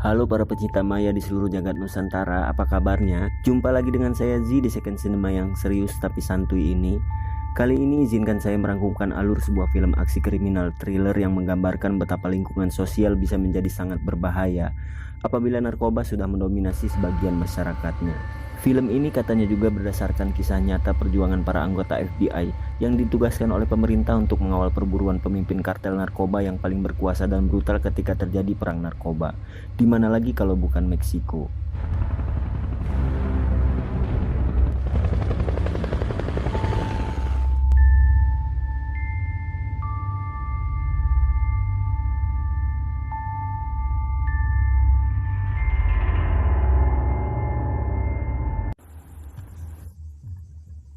Halo para pecinta maya di seluruh jagat Nusantara, apa kabarnya? Jumpa lagi dengan saya Z di Second Cinema yang serius tapi santuy ini. Kali ini izinkan saya merangkumkan alur sebuah film aksi kriminal thriller yang menggambarkan betapa lingkungan sosial bisa menjadi sangat berbahaya apabila narkoba sudah mendominasi sebagian masyarakatnya. Film ini katanya juga berdasarkan kisah nyata perjuangan para anggota FBI yang ditugaskan oleh pemerintah untuk mengawal perburuan pemimpin kartel narkoba yang paling berkuasa dan brutal ketika terjadi perang narkoba. Di mana lagi kalau bukan Meksiko?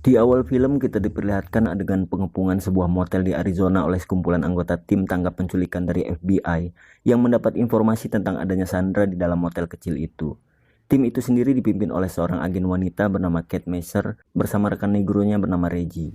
Di awal film kita diperlihatkan adegan pengepungan sebuah motel di Arizona oleh sekumpulan anggota tim tangkap penculikan dari FBI yang mendapat informasi tentang adanya Sandra di dalam motel kecil itu. Tim itu sendiri dipimpin oleh seorang agen wanita bernama Kate Messer bersama rekan negronya bernama Reggie.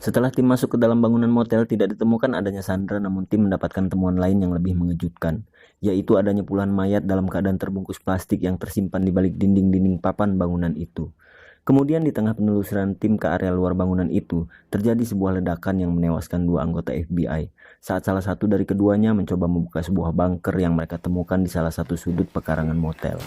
Setelah tim masuk ke dalam bangunan motel, tidak ditemukan adanya Sandra, namun tim mendapatkan temuan lain yang lebih mengejutkan, yaitu adanya puluhan mayat dalam keadaan terbungkus plastik yang tersimpan di balik dinding-dinding papan bangunan itu. Kemudian di tengah penelusuran tim ke area luar bangunan itu, terjadi sebuah ledakan yang menewaskan dua anggota FBI, saat salah satu dari keduanya mencoba membuka sebuah bunker yang mereka temukan di salah satu sudut pekarangan motel.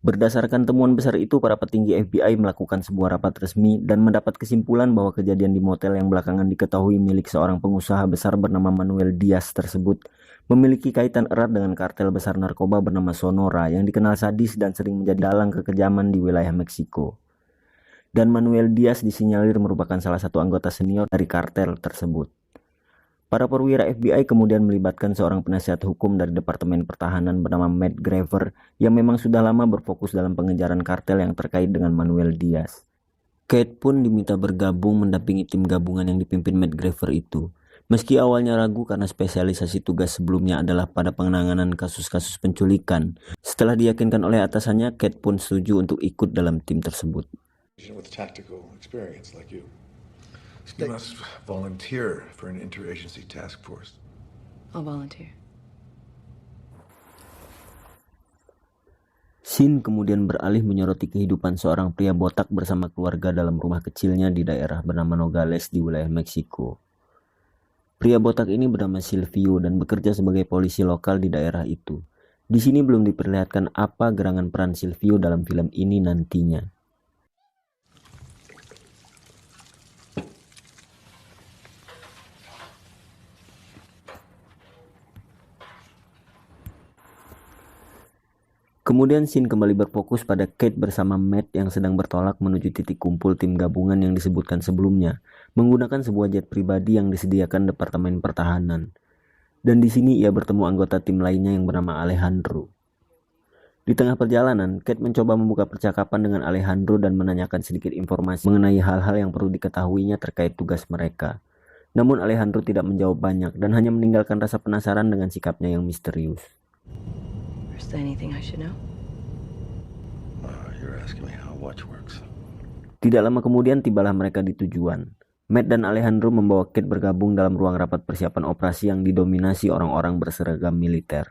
Berdasarkan temuan besar itu, para petinggi FBI melakukan sebuah rapat resmi dan mendapat kesimpulan bahwa kejadian di motel yang belakangan diketahui milik seorang pengusaha besar bernama Manuel Diaz tersebut memiliki kaitan erat dengan kartel besar narkoba bernama Sonora yang dikenal sadis dan sering menjadi dalang kekejaman di wilayah Meksiko. Dan Manuel Diaz disinyalir merupakan salah satu anggota senior dari kartel tersebut. Para perwira FBI kemudian melibatkan seorang penasihat hukum dari Departemen Pertahanan bernama Matt Graver yang memang sudah lama berfokus dalam pengejaran kartel yang terkait dengan Manuel Diaz. Kate pun diminta bergabung mendampingi tim gabungan yang dipimpin Matt Graver itu. Meski awalnya ragu karena spesialisasi tugas sebelumnya adalah pada penanganan kasus-kasus penculikan, setelah diyakinkan oleh atasannya, Kate pun setuju untuk ikut dalam tim tersebut. You must volunteer for an interagency task force. I'll volunteer. Scene kemudian beralih menyoroti kehidupan seorang pria botak bersama keluarga dalam rumah kecilnya di daerah bernama Nogales di wilayah Meksiko. Pria botak ini bernama Silvio dan bekerja sebagai polisi lokal di daerah itu. Di sini belum diperlihatkan apa gerangan peran Silvio dalam film ini nantinya. Kemudian scene kembali berfokus pada Kate bersama Matt yang sedang bertolak menuju titik kumpul tim gabungan yang disebutkan sebelumnya, menggunakan sebuah jet pribadi yang disediakan Departemen Pertahanan. Dan di sini ia bertemu anggota tim lainnya yang bernama Alejandro. Di tengah perjalanan, Kate mencoba membuka percakapan dengan Alejandro dan menanyakan sedikit informasi mengenai hal-hal yang perlu diketahuinya terkait tugas mereka. Namun Alejandro tidak menjawab banyak dan hanya meninggalkan rasa penasaran dengan sikapnya yang misterius. Is there anything I should know? You're asking me how watch works. Tidak lama kemudian tibalah mereka di tujuan. Matt dan Alejandro membawa Kate bergabung dalam ruang rapat persiapan operasi yang didominasi orang-orang berseragam militer.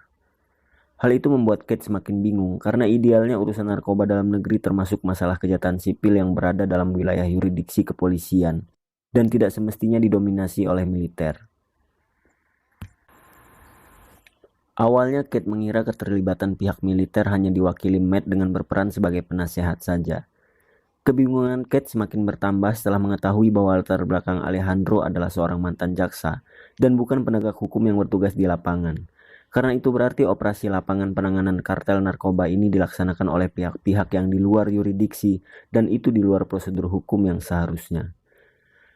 Hal itu membuat Kate semakin bingung karena idealnya urusan narkoba dalam negeri termasuk masalah kejahatan sipil yang berada dalam wilayah yurisdiksi kepolisian dan tidak semestinya didominasi oleh militer. Awalnya Kate mengira keterlibatan pihak militer hanya diwakili Matt dengan berperan sebagai penasehat saja. Kebingungan Kate semakin bertambah setelah mengetahui bahwa latar belakang Alejandro adalah seorang mantan jaksa dan bukan penegak hukum yang bertugas di lapangan. Karena itu berarti operasi lapangan penanganan kartel narkoba ini dilaksanakan oleh pihak-pihak yang di luar yurisdiksi dan itu di luar prosedur hukum yang seharusnya.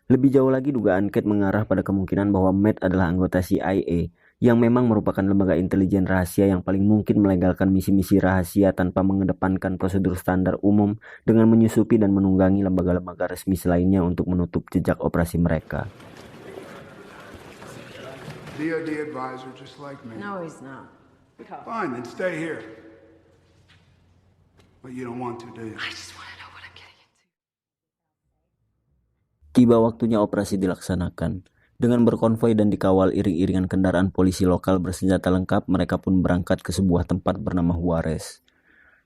Lebih jauh lagi dugaan Kate mengarah pada kemungkinan bahwa Matt adalah anggota CIA yang memang merupakan lembaga intelijen rahasia yang paling mungkin melegalkan misi-misi rahasia tanpa mengedepankan prosedur standar umum dengan menyusupi dan menunggangi lembaga-lembaga resmi selainnya untuk menutup jejak operasi mereka. DOD advisor just like me. No, he's not. Fine, then stay here. But you don't want to, do you? I just want to know what I'm getting into. Tiba waktunya operasi dilaksanakan. Dengan berkonvoi dan dikawal iring-iringan kendaraan polisi lokal bersenjata lengkap, mereka pun berangkat ke sebuah tempat bernama Juarez.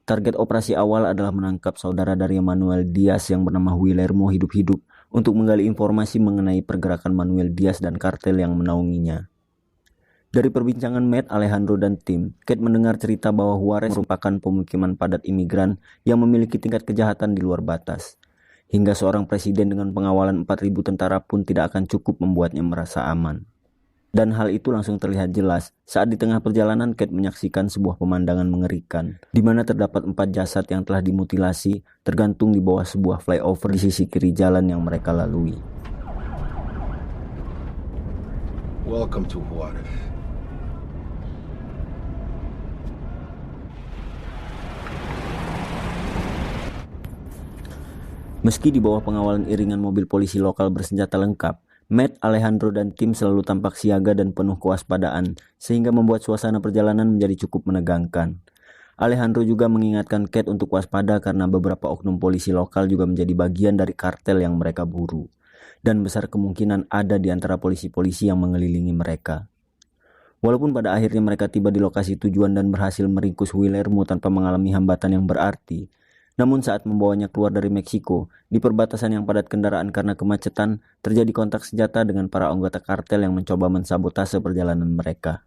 Target operasi awal adalah menangkap saudara dari Manuel Diaz yang bernama Guillermo hidup-hidup untuk menggali informasi mengenai pergerakan Manuel Diaz dan kartel yang menaunginya. Dari perbincangan Matt, Alejandro, dan tim, Kate mendengar cerita bahwa Juarez merupakan pemukiman padat imigran yang memiliki tingkat kejahatan di luar batas. Hingga seorang presiden dengan pengawalan 4.000 tentara pun tidak akan cukup membuatnya merasa aman. Dan hal itu langsung terlihat jelas saat di tengah perjalanan Kate menyaksikan sebuah pemandangan mengerikan, di mana terdapat 4 jasad yang telah dimutilasi tergantung di bawah sebuah flyover di sisi kiri jalan yang mereka lalui. Welcome to Juarez. Meski di bawah pengawalan iringan mobil polisi lokal bersenjata lengkap, Matt, Alejandro, dan tim selalu tampak siaga dan penuh kewaspadaan, sehingga membuat suasana perjalanan menjadi cukup menegangkan. Alejandro juga mengingatkan Kate untuk waspada karena beberapa oknum polisi lokal juga menjadi bagian dari kartel yang mereka buru, dan besar kemungkinan ada di antara polisi-polisi yang mengelilingi mereka. Walaupun pada akhirnya mereka tiba di lokasi tujuan dan berhasil meringkus Guillermo tanpa mengalami hambatan yang berarti, namun saat membawanya keluar dari Meksiko, di perbatasan yang padat kendaraan karena kemacetan, terjadi kontak senjata dengan para anggota kartel yang mencoba mensabotase perjalanan mereka.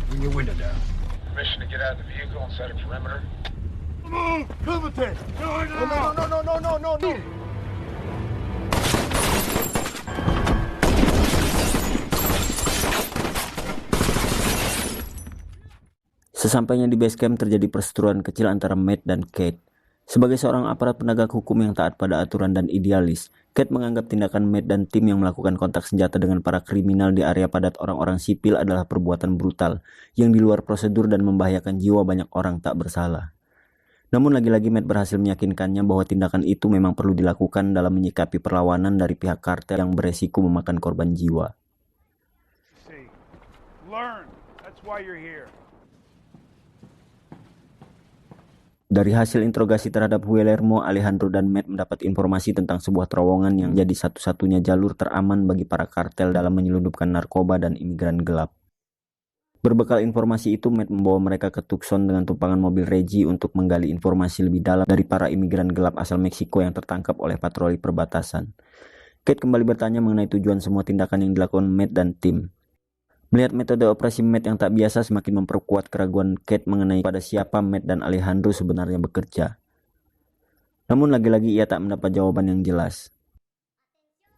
Bring your window down. Permission to get out of the vehicle and set a perimeter. Move! Kumite! No! Sesampainya di base camp terjadi perseteruan kecil antara Matt dan Kate. Sebagai seorang aparat penegak hukum yang taat pada aturan dan idealis, Kate menganggap tindakan Matt dan tim yang melakukan kontak senjata dengan para kriminal di area padat orang-orang sipil adalah perbuatan brutal yang di luar prosedur dan membahayakan jiwa banyak orang tak bersalah. Namun lagi-lagi Matt berhasil meyakinkannya bahwa tindakan itu memang perlu dilakukan dalam menyikapi perlawanan dari pihak kartel yang beresiko memakan korban jiwa. See. Learn. That's why you're here. Dari hasil interogasi terhadap Guillermo, Alejandro, dan Matt mendapat informasi tentang sebuah terowongan yang jadi satu-satunya jalur teraman bagi para kartel dalam menyelundupkan narkoba dan imigran gelap. Berbekal informasi itu, Matt membawa mereka ke Tucson dengan tumpangan mobil Reggie untuk menggali informasi lebih dalam dari para imigran gelap asal Meksiko yang tertangkap oleh patroli perbatasan. Kate kembali bertanya mengenai tujuan semua tindakan yang dilakukan Matt dan tim. Melihat metode operasi Matt yang tak biasa semakin memperkuat keraguan Kate mengenai pada siapa Matt dan Alejandro sebenarnya bekerja. Namun lagi-lagi ia tak mendapat jawaban yang jelas.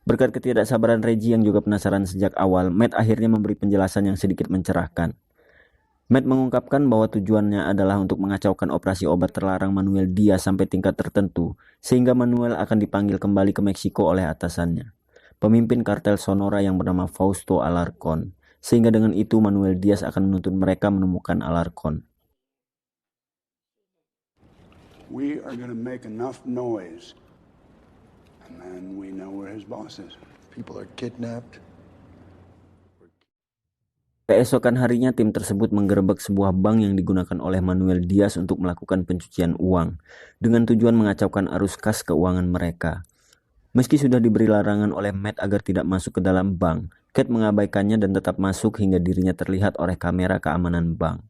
Berkat ketidaksabaran Reggie yang juga penasaran sejak awal, Matt akhirnya memberi penjelasan yang sedikit mencerahkan. Matt mengungkapkan bahwa tujuannya adalah untuk mengacaukan operasi obat terlarang Manuel Diaz sampai tingkat tertentu, sehingga Manuel akan dipanggil kembali ke Meksiko oleh atasannya, pemimpin kartel Sonora yang bernama Fausto Alarcón. Sehingga dengan itu Manuel Diaz akan menuntut mereka menemukan Alarcón. We are going to make enough noise, and then we know where his boss is. People are kidnapped. Keesokan harinya tim tersebut menggerebek sebuah bank yang digunakan oleh Manuel Diaz untuk melakukan pencucian uang, dengan tujuan mengacaukan arus kas keuangan mereka. Meski sudah diberi larangan oleh Matt agar tidak masuk ke dalam bank, Kate mengabaikannya dan tetap masuk hingga dirinya terlihat oleh kamera keamanan bank.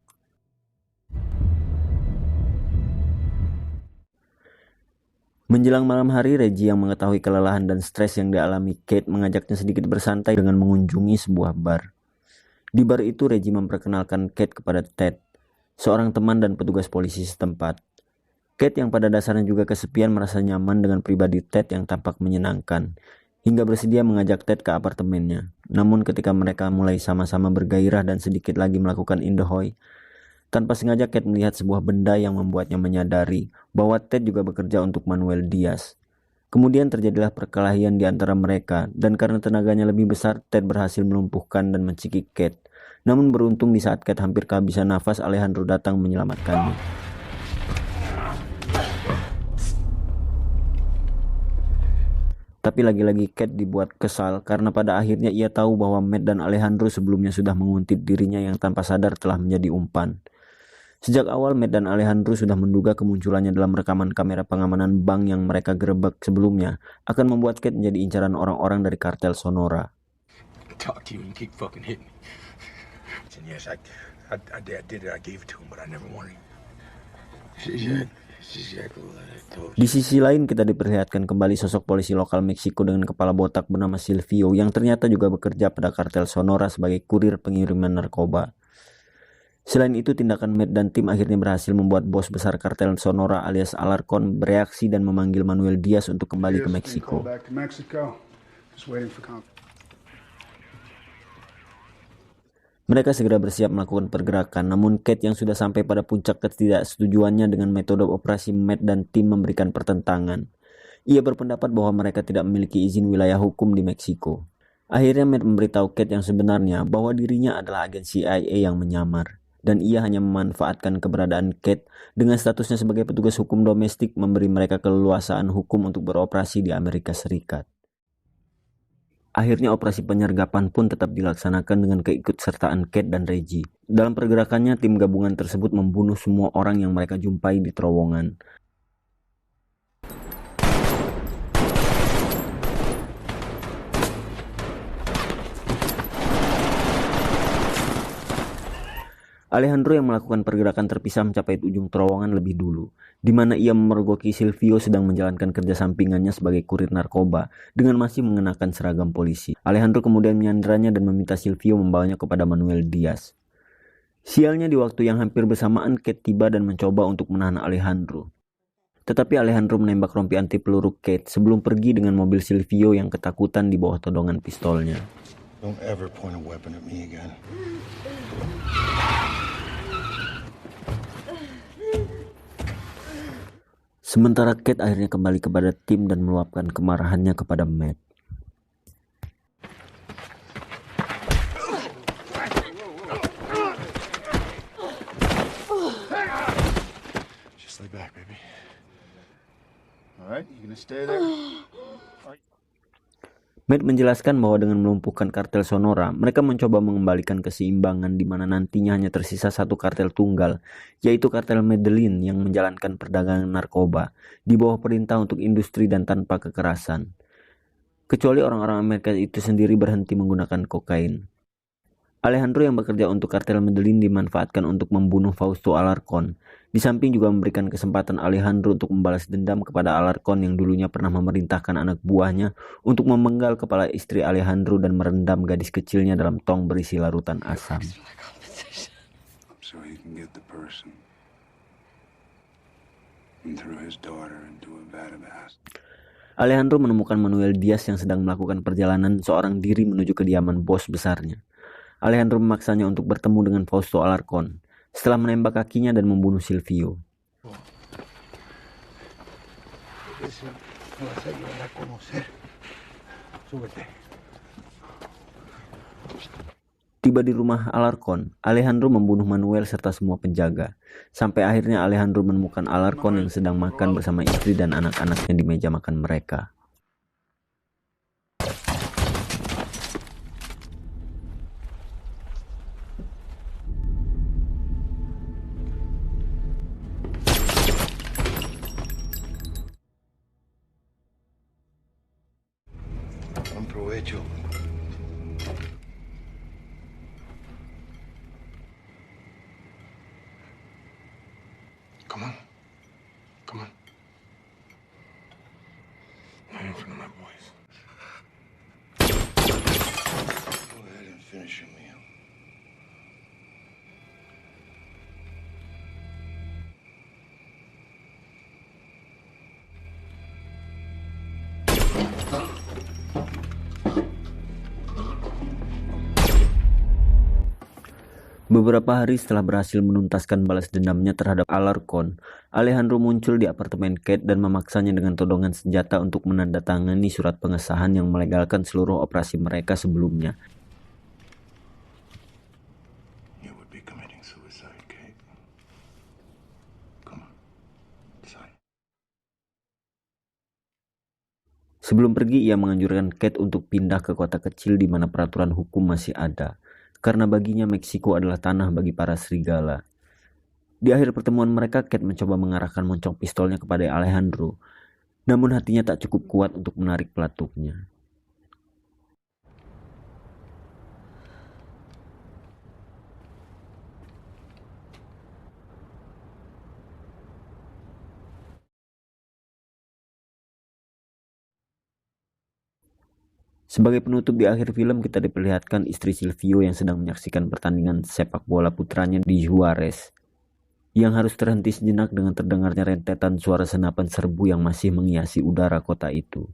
Menjelang malam hari, Reggie yang mengetahui kelelahan dan stres yang dialami Kate mengajaknya sedikit bersantai dengan mengunjungi sebuah bar. Di bar itu Reggie memperkenalkan Kate kepada Ted, seorang teman dan petugas polisi setempat. Kate yang pada dasarnya juga kesepian merasa nyaman dengan pribadi Ted yang tampak menyenangkan, hingga bersedia mengajak Ted ke apartemennya. Namun ketika mereka mulai sama-sama bergairah dan sedikit lagi melakukan indahoy, tanpa sengaja Kate melihat sebuah benda yang membuatnya menyadari bahwa Ted juga bekerja untuk Manuel Diaz. Kemudian terjadilah perkelahian di antara mereka, dan karena tenaganya lebih besar, Ted berhasil melumpuhkan dan mencekik Kate. Namun beruntung di saat Kate hampir kehabisan nafas, Alejandro datang menyelamatkannya. Tapi lagi-lagi Kate dibuat kesal karena pada akhirnya ia tahu bahwa Matt dan Alejandro sebelumnya sudah menguntit dirinya yang tanpa sadar telah menjadi umpan. Sejak awal Matt dan Alejandro sudah menduga kemunculannya dalam rekaman kamera pengamanan bank yang mereka gerebek sebelumnya akan membuat Kate menjadi incaran orang-orang dari kartel Sonora. Talk to you and keep fucking hitting me. And yes, I did it. I gave it to him, but I never wanted him. Exactly what I told you. Di sisi lain kita diperlihatkan kembali sosok polisi lokal Meksiko dengan kepala botak bernama Silvio yang ternyata juga bekerja pada kartel Sonora sebagai kurir pengiriman narkoba. Selain itu, tindakan Matt dan tim akhirnya berhasil membuat bos besar kartel Sonora alias Alarcon bereaksi dan memanggil Manuel Diaz untuk kembali ke Meksiko. Back to Mexico. Just waiting for Mereka segera bersiap melakukan pergerakan, namun Kate yang sudah sampai pada puncak ketidaksetujuannya dengan metode operasi Matt dan tim memberikan pertentangan. Ia berpendapat bahwa mereka tidak memiliki izin wilayah hukum di Meksiko. Akhirnya Matt memberitahu Kate yang sebenarnya bahwa dirinya adalah agen CIA yang menyamar, dan ia hanya memanfaatkan keberadaan Kate dengan statusnya sebagai petugas hukum domestik memberi mereka keleluasaan hukum untuk beroperasi di Amerika Serikat. Akhirnya operasi penyergapan pun tetap dilaksanakan dengan keikutsertaan Kate dan Reggie. Dalam pergerakannya, tim gabungan tersebut membunuh semua orang yang mereka jumpai di terowongan. Alejandro yang melakukan pergerakan terpisah mencapai ujung terowongan lebih dulu, di mana ia memergoki Silvio sedang menjalankan kerja sampingannya sebagai kurir narkoba dengan masih mengenakan seragam polisi. Alejandro kemudian menyanderanya dan meminta Silvio membawanya kepada Manuel Diaz. Sialnya di waktu yang hampir bersamaan Kate tiba dan mencoba untuk menahan Alejandro. Tetapi Alejandro menembak rompi anti peluru Kate sebelum pergi dengan mobil Silvio yang ketakutan di bawah todongan pistolnya. Don't ever point a weapon at me again. Sementara Kate akhirnya kembali kepada tim dan meluapkan kemarahannya kepada Matt. Just lay back, baby. All right, you gonna stay there? Matt menjelaskan bahwa dengan melumpuhkan kartel Sonora, mereka mencoba mengembalikan keseimbangan di mana nantinya hanya tersisa satu kartel tunggal, yaitu kartel Medellin yang menjalankan perdagangan narkoba di bawah perintah untuk industri dan tanpa kekerasan. Kecuali orang-orang Amerika itu sendiri berhenti menggunakan kokain. Alejandro yang bekerja untuk kartel Medellin dimanfaatkan untuk membunuh Fausto Alarcon. Di samping juga memberikan kesempatan Alejandro untuk membalas dendam kepada Alarcon yang dulunya pernah memerintahkan anak buahnya untuk memenggal kepala istri Alejandro dan merendam gadis kecilnya dalam tong berisi larutan asam. So he can get the person and throw his daughter into a vat of acid. Alejandro menemukan Manuel Diaz yang sedang melakukan perjalanan seorang diri menuju kediaman bos besarnya. Alejandro memaksanya untuk bertemu dengan Fausto Alarcon setelah menembak kakinya dan membunuh Silvio. Tiba di rumah Alarcon, Alejandro membunuh Manuel serta semua penjaga. Sampai akhirnya Alejandro menemukan Alarcon yang sedang makan bersama istri dan anak-anaknya di meja makan mereka. Buen provecho. Come on. Come on. Not in front of my boys. Go ahead and finish your meal. Beberapa hari setelah berhasil menuntaskan balas dendamnya terhadap Alarcon, Alejandro muncul di apartemen Kate dan memaksanya dengan todongan senjata untuk menandatangani surat pengesahan yang melegalkan seluruh operasi mereka sebelumnya. You would be committing suicide, Kate. Come on. Sign. Sebelum pergi, ia menganjurkan Kate untuk pindah ke kota kecil di mana peraturan hukum masih ada, karena baginya Meksiko adalah tanah bagi para serigala. Di akhir pertemuan mereka, Kate mencoba mengarahkan moncong pistolnya kepada Alejandro, namun hatinya tak cukup kuat untuk menarik pelatuknya. Sebagai penutup di akhir film, kita diperlihatkan istri Silvio yang sedang menyaksikan pertandingan sepak bola putranya di Juarez, yang harus terhenti sejenak dengan terdengarnya rentetan suara senapan serbu yang masih menghiasi udara kota itu.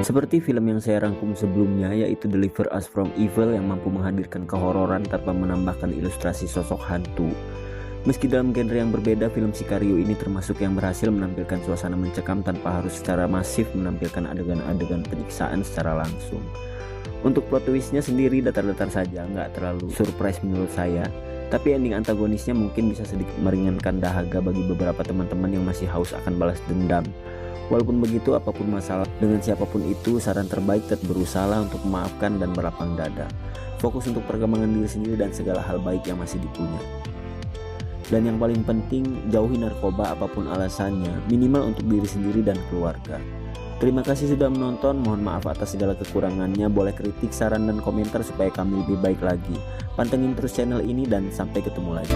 Seperti film yang saya rangkum sebelumnya, yaitu Deliver Us From Evil, yang mampu menghadirkan kehororan tanpa menambahkan ilustrasi sosok hantu. Meski dalam genre yang berbeda, film Sicario ini termasuk yang berhasil menampilkan suasana mencekam tanpa harus secara masif menampilkan adegan-adegan penyiksaan secara langsung. Untuk plot twistnya sendiri datar-datar saja, nggak terlalu surprise menurut saya. Tapi ending antagonisnya mungkin bisa sedikit meringankan dahaga bagi beberapa teman-teman yang masih haus akan balas dendam. Walaupun begitu, apapun masalah dengan siapapun itu, saran terbaik tetap berusaha untuk memaafkan dan berlapang dada. Fokus untuk perkembangan diri sendiri dan segala hal baik yang masih dipunya. Dan yang paling penting, jauhi narkoba apapun alasannya, minimal untuk diri sendiri dan keluarga. Terima kasih sudah menonton, mohon maaf atas segala kekurangannya, boleh kritik, saran, dan komentar supaya kami lebih baik lagi. Pantengin terus channel ini dan sampai ketemu lagi.